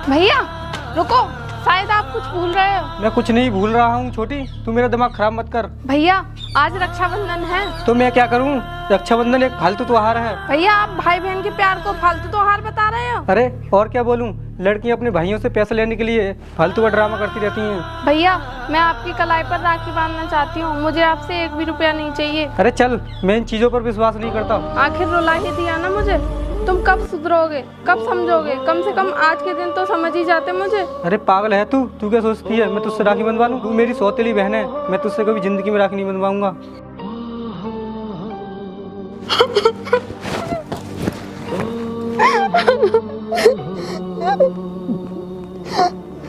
भैया रुको, शायद आप कुछ भूल रहे हो। मैं कुछ नहीं भूल रहा हूँ छोटी, तू मेरा दिमाग खराब मत कर। भैया आज रक्षाबंधन है। तो मैं क्या करूँ? रक्षाबंधन एक फालतू त्योहार है। भैया आप भाई बहन के प्यार को फालतू त्योहार बता रहे हो। अरे और क्या बोलूँ, लड़कियाँ अपने भाइयों से पैसे लेने के लिए फालतू का ड्रामा करती रहती हैं। भैया मैं आपकी कलाई पर राखी बांधना चाहती हूँ, मुझे आपसे 1 भी रुपया नहीं चाहिए। अरे चल, मैं इन चीज़ों पर विश्वास नहीं करता। आखिर रुला ही दिया ना मुझे। तुम कब सुधरोगे, कब समझोगे? कम से कम आज के दिन तो समझ ही जाते मुझे। अरे पागल है तू क्या सोचती है मैं तुझसे राखी बंधवा लूं? तू मेरी सौतेली बहन है, मैं तुझसे कभी जिंदगी में राखी नहीं बंधवाऊंगा।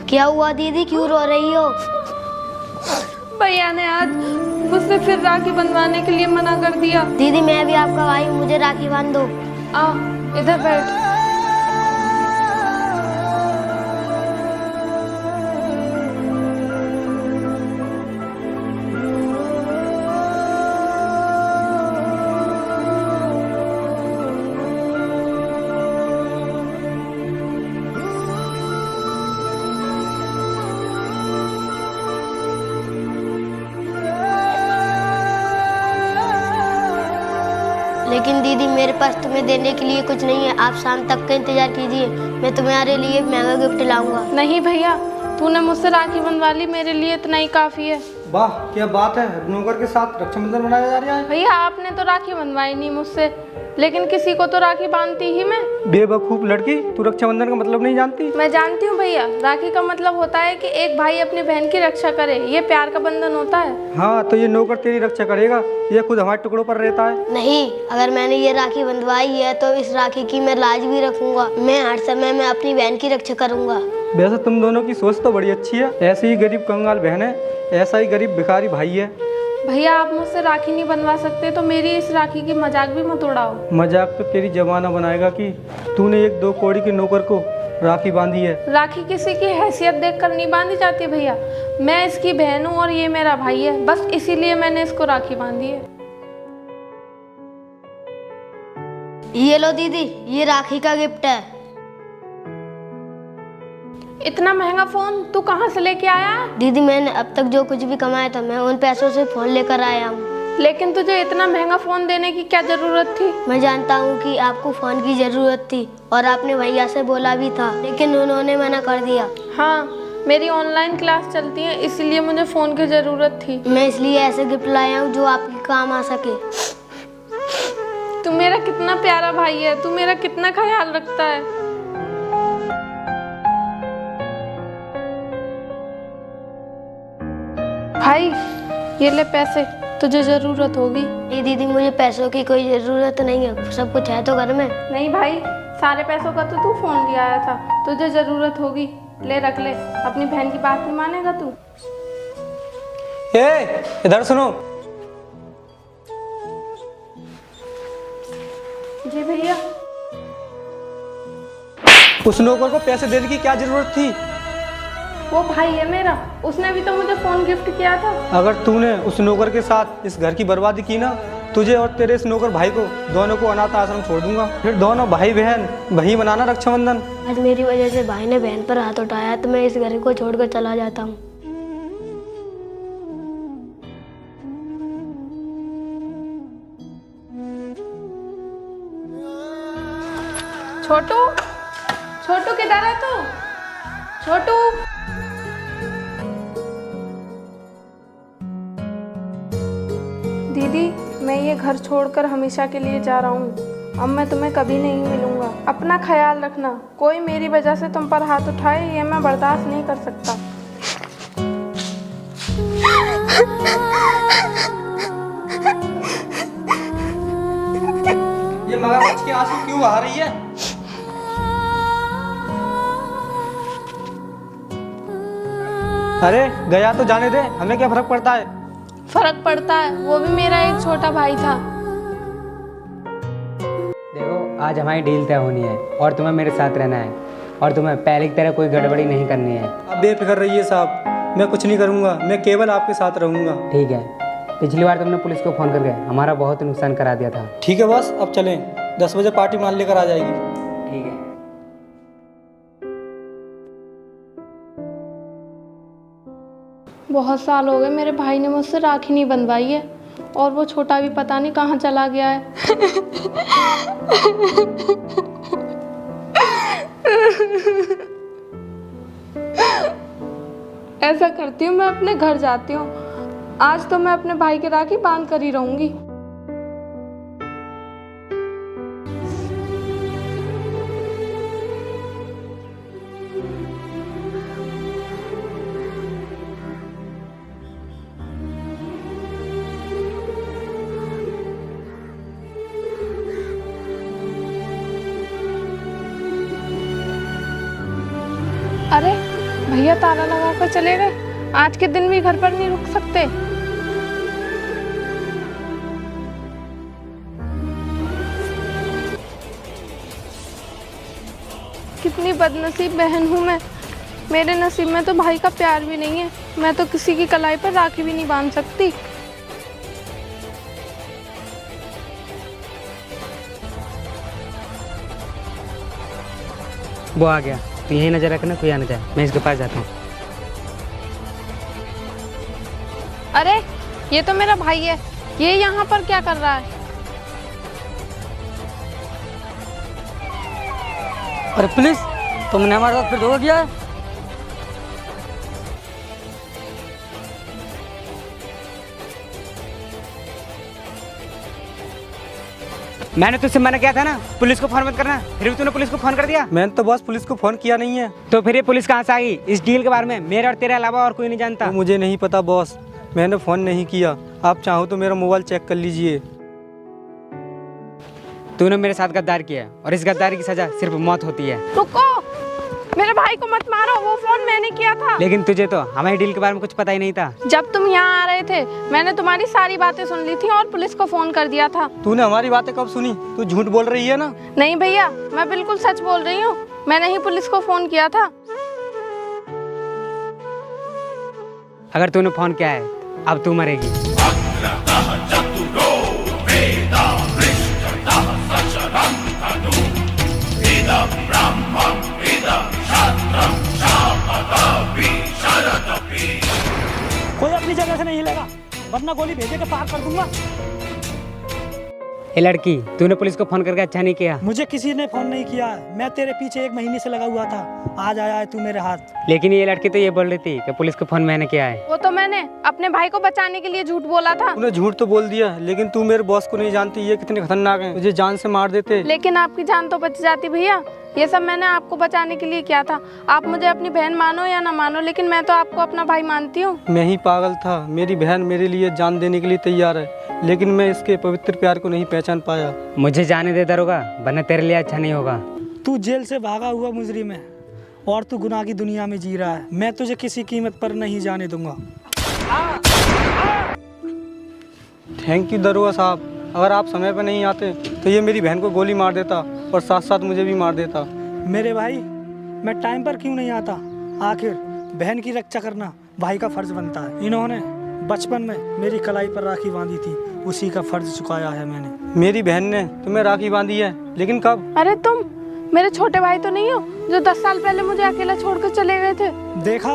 क्या हुआ दीदी, क्यों रो रही हो? भैया ने आज मुझसे फिर राखी बंधवाने के लिए मना कर दिया। दीदी मैं भी आपका भाई, मुझे राखी बांध दो। आ इधर बैठ। लेकिन दीदी मेरे पास तुम्हें देने के लिए कुछ नहीं है, आप शाम तक का इंतजार कीजिए, मैं तुम्हारे लिए महंगा गिफ्ट लाऊंगा। नहीं भैया, तूने मुझसे राखी बंधवा ली, मेरे लिए इतना ही काफी है। वाह क्या बात है, नौकर के साथ रक्षाबंधन मनाया जा रहा है। भैया आपने तो राखी बंधवाई नहीं मुझसे, लेकिन किसी को तो राखी बांधती ही मैं। बेवकूफ लड़की, तू रक्षाबंधन का मतलब नहीं जानती? मैं जानती हूँ भैया, राखी का मतलब होता है कि एक भाई अपनी बहन की रक्षा करे, ये प्यार का बंधन होता है। हाँ तो ये नौकर तेरी रक्षा करेगा, ये खुद हमारे टुकड़ों पर रहता है। नहीं, अगर मैंने ये राखी बंधवाई है तो इस राखी की मैं लाज भी रखूंगा, मैं हर समय में अपनी बहन की रक्षा करूंगा। वैसे तुम दोनों की सोच तो बड़ी अच्छी है, ऐसे ही गरीब कंगाल बहन है, ऐसा ही गरीब भिखारी भाई है। भैया आप मुझसे राखी नहीं बनवा सकते तो मेरी इस राखी की मजाक भी मत उड़ाओ। मजाक तो तेरी जमाना बनाएगा कि तूने 1-2 कौड़ी के नौकर को राखी बांधी है। राखी किसी की हैसियत देखकर नहीं बांधी जाती भैया, मैं इसकी बहन हूँ और ये मेरा भाई है, बस इसीलिए मैंने इसको राखी बांधी है। ये लो दीदी, ये राखी का गिफ्ट है। इतना महंगा फोन तू कहाँ से लेके आया? दीदी मैंने अब तक जो कुछ भी कमाया था मैं उन पैसों से फोन लेकर आया हूँ। लेकिन तुझे इतना महंगा फोन देने की क्या जरूरत थी? मैं जानता हूँ कि आपको फोन की जरूरत थी और आपने भैया से बोला भी था, लेकिन उन्होंने मना कर दिया। हाँ, मेरी ऑनलाइन क्लास चलती है इसलिए मुझे फोन की जरूरत थी। मैं इसलिए ऐसे गिफ्ट लाया हूँ जो आपके काम आ सके। तू मेरा कितना प्यारा भाई है, तू मेरा कितना ख्याल रखता है। भाई ये ले पैसे, तुझे जरूरत होगी। नहीं दीदी, मुझे पैसों की कोई जरूरत नहीं है, सब कुछ है तो घर में। नहीं भाई, सारे पैसों का तो तू फोन ले आया था, तुझे जरूरत होगी, ले रख ले, अपनी बहन की बात नहीं मानेगा तू। इधर सुनो। जी भैया। उस नौकर को पैसे देने की क्या जरूरत थी? वो भाई है मेरा, उसने भी तो मुझे फोन गिफ्ट किया था। अगर तूने उस नौकर के साथ इस घर की बर्बादी की ना, तुझे और तेरे इस नौकर भाई को दोनों को अनाथ आश्रम छोड़ दूंगा, फिर दोनों भाई बहन वही मनाना रक्षाबंधन। आज मेरी वजह से भाई ने बहन पर हाथ उठाया तो मैं इस घर को छोड़कर चला जाता हूँ। छोटू, छोटू किधर है तू? छोटू। दीदी मैं ये घर छोड़कर हमेशा के लिए जा रहा हूँ, अब मैं तुम्हें कभी नहीं मिलूंगा, अपना ख्याल रखना, कोई मेरी वजह से तुम पर हाथ उठाए ये मैं बर्दाश्त नहीं कर सकता। ये मगरमच्छ के आंसू क्यों बहा रही है? अरे गया तो जाने दे, हमें क्या फर्क पड़ता है? फर्क पड़ता है, वो भी मेरा एक छोटा भाई था। देखो आज हमारी डील तय होनी है और तुम्हें मेरे साथ रहना है और तुम्हें पहले की तरह कोई गड़बड़ी नहीं करनी है। अब बेफिक्र रहिए साहब, मैं कुछ नहीं करूँगा, मैं केवल आपके साथ रहूँगा। ठीक है, पिछली बार तुमने पुलिस को फ़ोन करके हमारा बहुत नुकसान करा दिया था। ठीक है बस, अब चलें, 10 बजे पार्टी मान लेकर आ जाएगी। ठीक है। बहुत साल हो गए मेरे भाई ने मुझसे राखी नहीं बंधवाई है, और वो छोटा भी पता नहीं कहाँ चला गया है। ऐसा करती हूँ, मैं अपने घर जाती हूँ। आज तो मैं अपने भाई की राखी बांध कर ही रहूंगी। अरे भैया ताला लगा कर चले गए। आज के दिन भी घर पर नहीं रुक सकते। कितनी बदनसीब बहन हूँ मैं। मेरे नसीब में तो भाई का प्यार भी नहीं है। मैं तो किसी की कलाई पर राखी भी नहीं बांध सकती। वो आ गया, तो यही नजर रखना, कोई आना जाए। मैं इसके पास जाता हूँ। अरे ये तो मेरा भाई है, ये यहाँ पर क्या कर रहा है? अरे पुलिस, तुमने हमारे साथ फिर धोखा किया है। मैंने तुझसे मना किया था ना पुलिस को फोन मत करना, फिर भी तूने पुलिस को फोन कर दिया। मैंने तो बस पुलिस को फ़ोन किया नहीं है। तो फिर ये पुलिस कहाँ से आई? इस डील के बारे में मेरे और तेरे अलावा और कोई नहीं जानता। तो मुझे नहीं पता बॉस, मैंने फ़ोन नहीं किया। आप चाहो तो मेरा मोबाइल चेक कर लीजिए। तूने मेरे साथ गद्दार किया और इस गद्दारी की सजा सिर्फ मौत होती है। रुको, मेरे भाई को मत मारो, वो फोन मैंने किया था। लेकिन तुझे तो हमारी डील के बारे में कुछ पता ही नहीं था। जब तुम यहाँ आ रहे थे मैंने तुम्हारी सारी बातें सुन ली थी और पुलिस को फोन कर दिया था। तूने हमारी बातें कब सुनी? तू झूठ बोल रही है ना? नहीं भैया, मैं बिल्कुल सच बोल रही हूँ। मैंने ही पुलिस को फोन किया था। अगर तूने फोन किया है अब तू मरेगी। कोई अपनी जगह से नहीं हिलेगा, वरना गोली भेजे के पार कर दूंगा। ये लड़की, तूने पुलिस को फोन करके अच्छा नहीं किया। मुझे किसी ने फोन नहीं किया, मैं तेरे पीछे 1 महीने से लगा हुआ था। आज आया है तू मेरे हाथ। लेकिन ये लड़की तो ये बोल रही थी कि पुलिस को फोन मैंने किया है। वो तो मैंने अपने भाई को बचाने के लिए झूठ बोला था। तूने झूठ तो बोल दिया, लेकिन तू मेरे बॉस को नहीं जानती ये कितने खतरनाक हैं। तुझे जान से मार देते। लेकिन आपकी जान तो बच जाती भैया। ये सब मैंने आपको बचाने के लिए किया था। आप मुझे अपनी बहन मानो या ना मानो, लेकिन मैं तो आपको अपना भाई मानती हूँ। मैं ही पागल था। मेरी बहन मेरे लिए जान देने के लिए तैयार है, लेकिन मैं इसके पवित्र प्यार को नहीं पहचान पाया। मुझे जाने दे दरोगा, वरना तेरे लिए अच्छा नहीं होगा। तू जेल से भागा हुआ मुजरिम है और तू गुनाह की दुनिया में जी रहा है। मैं तुझे किसी कीमत पर नहीं जाने दूंगा। थैंक यू दरोगा साहब। अगर आप समय पर नहीं आते तो ये मेरी बहन को गोली मार देता और साथ साथ मुझे भी मार देता। मेरे भाई, मैं टाइम पर क्यों नहीं आता? आखिर बहन की रक्षा करना भाई का फर्ज बनता है। इन्होंने बचपन में मेरी कलाई पर राखी बांधी थी, उसी का फर्ज चुकाया है मैंने। मेरी बहन ने तुम्हें राखी बांधी है, लेकिन कब? अरे तुम मेरे छोटे भाई तो नहीं हो जो 10 साल पहले मुझे अकेला छोड़कर चले गए थे? देखा,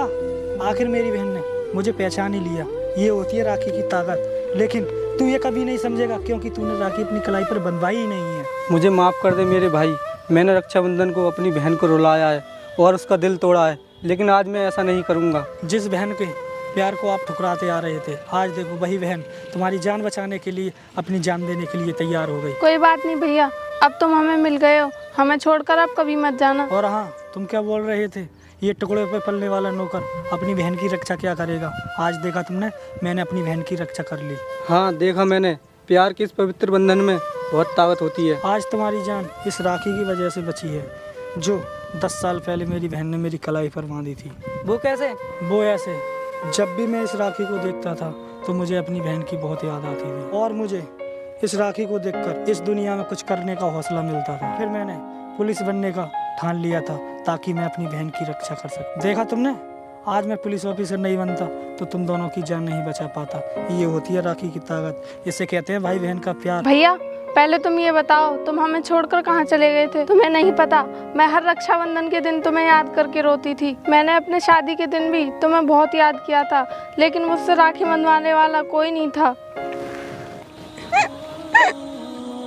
आखिर मेरी बहन ने मुझे पहचान ही लिया। ये होती है राखी की ताकत। लेकिन तू ये कभी नहीं समझेगा, क्योंकि तूने राखी अपनी कलाई पर बंधवाई ही नहीं है। मुझे माफ़ कर दे मेरे भाई। मैंने रक्षाबंधन को अपनी बहन को रुलाया है और उसका दिल तोड़ा है, लेकिन आज मैं ऐसा नहीं करूँगा। जिस बहन के प्यार को आप ठुकराते आ रहे थे, आज देखो वही बहन तुम्हारी जान बचाने के लिए अपनी जान देने के लिए तैयार हो गई। कोई बात नहीं भैया, अब तुम हमें मिल गए हो। हमें छोड़कर अब कभी मत जाना। और हाँ, तुम क्या बोल रहे थे? ये टुकड़े पे पलने वाला नौकर अपनी बहन की रक्षा क्या करेगा? आज देखा तुमने, मैंने अपनी बहन की रक्षा कर ली। हाँ देखा मैंने, प्यार के इस पवित्र बंधन में बहुत ताकत होती है। आज तुम्हारी जान इस राखी की वजह से बची है, जो 10 साल पहले मेरी बहन ने मेरी कलाई पर बांधी थी। वो कैसे? वो ऐसे, जब भी मैं इस राखी को देखता था तो मुझे अपनी बहन की बहुत याद आती थी, और मुझे इस राखी को देखकर इस दुनिया में कुछ करने का हौसला मिलता था। फिर मैंने पुलिस बनने का ठान लिया था, ताकि मैं अपनी बहन की रक्षा कर सकूं। देखा तुमने, आज मैं पुलिस ऑफिसर नहीं बनता तो तुम दोनों की जान नहीं बचा पाता। ये होती है राखी की ताकत। इसे कहते हैं भाई बहन का प्यार। भैया पहले तुम ये बताओ, तुम हमें छोड़कर कहाँ चले गए थे? तुम्हें नहीं पता, मैं हर रक्षाबंधन के दिन तुम्हें याद करके रोती थी। मैंने अपने शादी के दिन भी तुम्हें बहुत याद किया था, लेकिन मुझसे राखी बंधवाने वाला कोई नहीं था।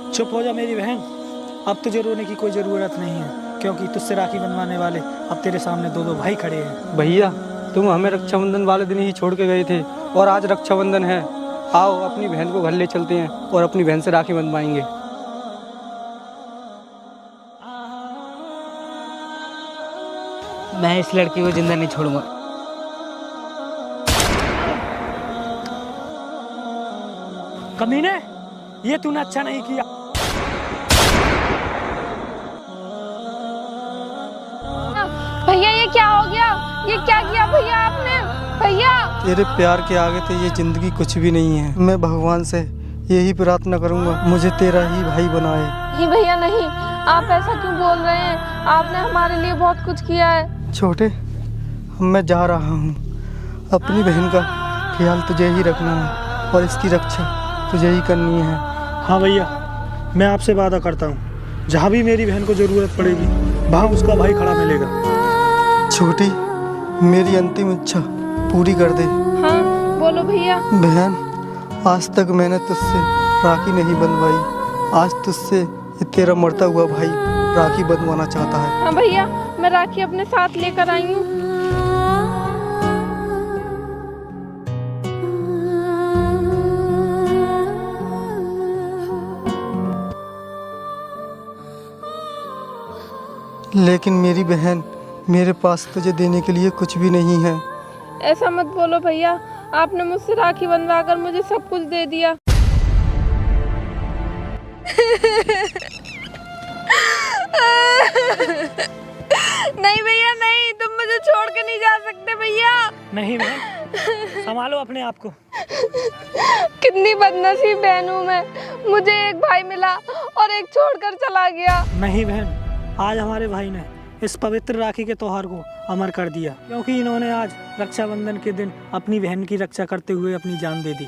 चुप हो जा मेरी बहन, अब तुझे रोने की कोई ज़रूरत नहीं है, क्योंकि तुझसे राखी बनवाने वाले अब तेरे सामने दो दो भाई खड़े हैं। भैया, तुम हमें रक्षाबंधन वाले दिन ही छोड़ के गए थे और आज रक्षाबंधन है। आओ अपनी बहन को घर ले चलते हैं और अपनी बहन से राखी बंधवाएंगे। मैं इस लड़की को जिंदा नहीं छोड़ूंगा। कमीने, ये तूने अच्छा नहीं किया। भैया ये क्या हो गया? ये क्या किया भैया आपने? भैया तेरे प्यार के आगे तो ये जिंदगी कुछ भी नहीं है। मैं भगवान से यही प्रार्थना करूंगा, मुझे तेरा ही भाई बनाए। नहीं भैया नहीं, आप ऐसा क्यों बोल रहे हैं? आपने हमारे लिए बहुत कुछ किया है। छोटे, मैं जा रहा हूँ। अपनी बहन का ख्याल तुझे ही रखना है और इसकी रक्षा तुझे ही करनी है। हाँ भैया, मैं आपसे वादा करता हूँ, जहाँ भी मेरी बहन को ज़रूरत पड़ेगी वहाँ उसका भाई खड़ा मिलेगा। छोटी, मेरी अंतिम इच्छा पूरी कर दे। हाँ बोलो भैया। बहन, आज तक मैंने तुझसे राखी नहीं बंधवाई, आज तुझसे ये तेरा मरता हुआ भाई राखी बंधवाना चाहता है। हाँ भैया, मैं राखी अपने साथ लेकर आई हूँ। लेकिन मेरी बहन, मेरे पास तुझे देने के लिए कुछ भी नहीं है। ऐसा मत बोलो भैया, आपने मुझसे राखी बंधवाकर मुझे सब कुछ दे दिया। नहीं भैया नहीं, तुम मुझे छोड़ के नहीं जा सकते भैया। नहीं बहन, संभालो अपने आप को। कितनी बदनसीब बहन हूँ मैं, मुझे एक भाई मिला और एक छोड़कर चला गया। नहीं बहन, आज हमारे भाई ने इस पवित्र राखी के त्योहार को अमर कर दिया, क्योंकि इन्होंने आज रक्षाबंधन के दिन अपनी बहन की रक्षा करते हुए अपनी जान दे दी।